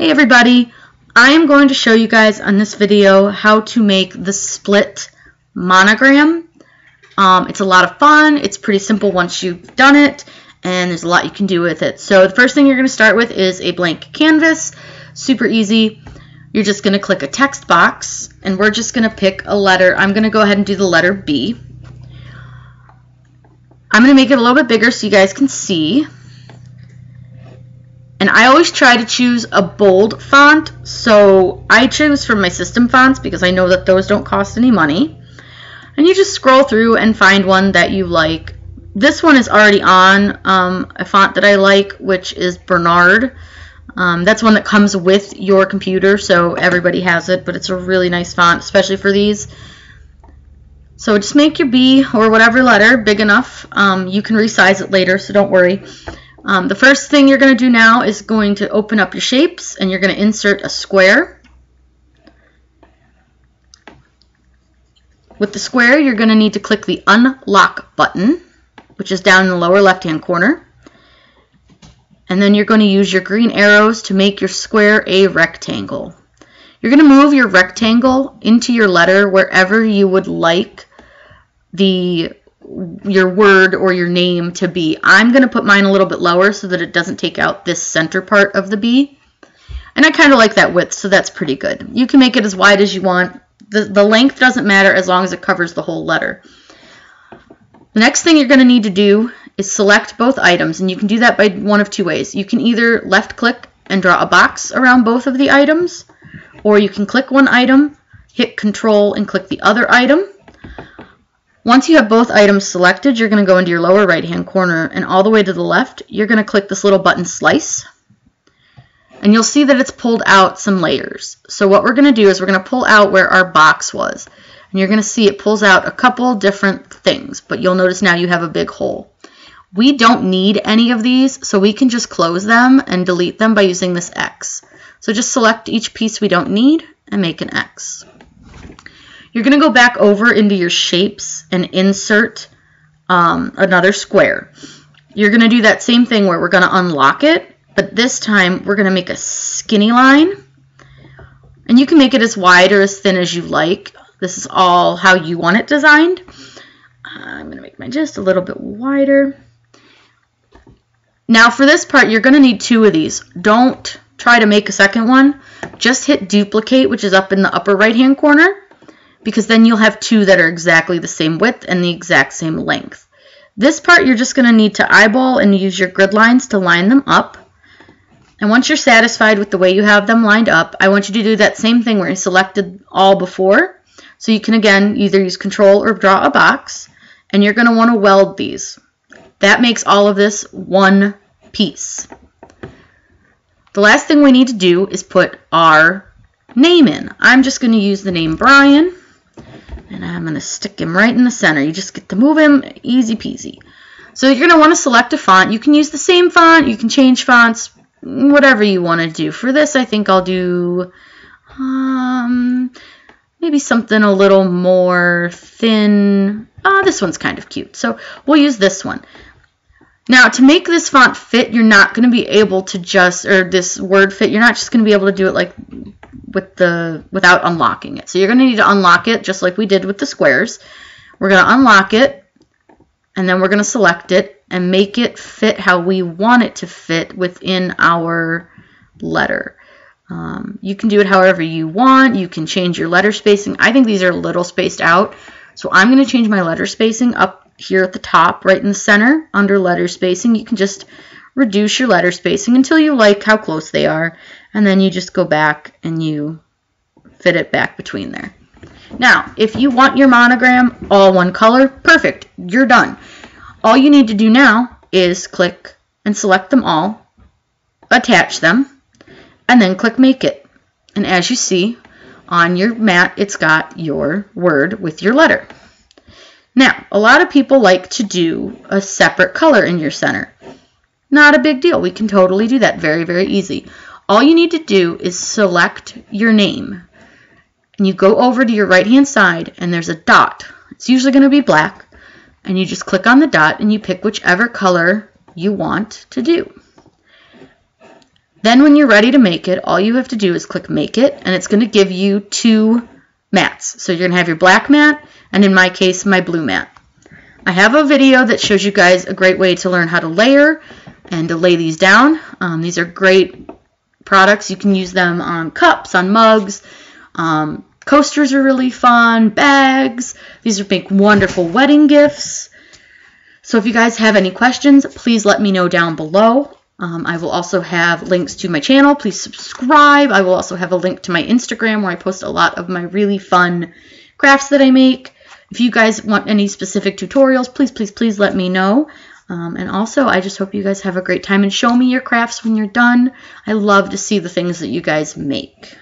Hey everybody, I am going to show you guys on this video how to make the split monogram. It's a lot of fun. It's pretty simple once you've done it, and there's a lot you can do with it. So the first thing you're going to start with is a blank canvas. Super easy. You're just going to click a text box, and we're just going to pick a letter. I'm going to go ahead and do the letter B. I'm going to make it a little bit bigger so you guys can see. And I always try to choose a bold font, so I choose from my system fonts because I know that those don't cost any money. And you just scroll through and find one that you like. This one is already on a font that I like, which is Bernard. That's one that comes with your computer, so everybody has it, but it's a really nice font, especially for these. So just make your B or whatever letter big enough. You can resize it later, so don't worry. The first thing you're going to do now is going to open up your shapes, and you're going to insert a square. With the square, you're going to need to click the unlock button, which is down in the lower left-hand corner. And then you're going to use your green arrows to make your square a rectangle. You're going to move your rectangle into your letter wherever you would like your word or your name to be. I'm going to put mine a little bit lower so that it doesn't take out this center part of the B. And I kind of like that width, so that's pretty good. You can make it as wide as you want. The length doesn't matter as long as it covers the whole letter. The next thing you're going to need to do is select both items, and you can do that by one of two ways. You can either left click and draw a box around both of the items, or you can click one item, hit Control, and click the other item. Once you have both items selected, you're going to go into your lower right hand corner, and all the way to the left, you're going to click this little button Slice, and you'll see that it's pulled out some layers. So what we're going to do is we're going to pull out where our box was, and you're going to see it pulls out a couple different things, but you'll notice now you have a big hole. We don't need any of these, so we can just close them and delete them by using this X. So just select each piece we don't need and make an X. You're going to go back over into your shapes and insert another square. You're going to do that same thing where we're going to unlock it, but this time we're going to make a skinny line. And you can make it as wide or as thin as you like. This is all how you want it designed. I'm going to make mine just a little bit wider. Now for this part, you're going to need two of these. Don't try to make a second one. Just hit duplicate, which is up in the upper right hand corner, because then you'll have two that are exactly the same width and the exact same length. This part you're just going to need to eyeball and use your grid lines to line them up. And once you're satisfied with the way you have them lined up, I want you to do that same thing where you selected all before. So you can again either use Control or draw a box, and you're going to want to weld these. That makes all of this one piece. The last thing we need to do is put our name in. I'm just going to use the name Brian, and I'm going to stick him right in the center. You just get to move him, easy peasy. So you're going to want to select a font. You can use the same font, you can change fonts, whatever you want to do. For this, I think I'll do maybe something a little more thin. This one's kind of cute, so we'll use this one. Now, to make this font fit, you're not going to be able to just, or this word fit, you're not just going to be able to do it like without unlocking it. So you're going to need to unlock it just like we did with the squares. We're going to unlock it, and then we're going to select it and make it fit how we want it to fit within our letter. You can do it however you want. You can change your letter spacing. I think these are a little spaced out, so I'm going to change my letter spacing up here at the top, right in the center, under letter spacing. You can just reduce your letter spacing until you like how close they are, and then you just go back and you fit it back between there. Now, if you want your monogram all one color, perfect, you're done. All you need to do now is click and select them all, attach them, and then click Make It. And as you see on your mat, it's got your word with your letter. Now, a lot of people like to do a separate color in your center. Not a big deal. We can totally do that very, very easy. All you need to do is select your name. And you go over to your right-hand side, and there's a dot. It's usually going to be black. And you just click on the dot, and you pick whichever color you want to do. Then when you're ready to make it, all you have to do is click Make It, and it's going to give you 2 mats. So you're going to have your black mat, and in my case, my blue mat. I have a video that shows you guys a great way to learn how to layer and to lay these down. These are great products. You can use them on cups, on mugs. Coasters are really fun, bags. These make wonderful wedding gifts. So if you guys have any questions, please let me know down below. I will also have links to my channel. Please subscribe. I will also have a link to my Instagram where I post a lot of my really fun crafts that I make. If you guys want any specific tutorials, please let me know. And also, I just hope you guys have a great time and show me your crafts when you're done. I love to see the things that you guys make.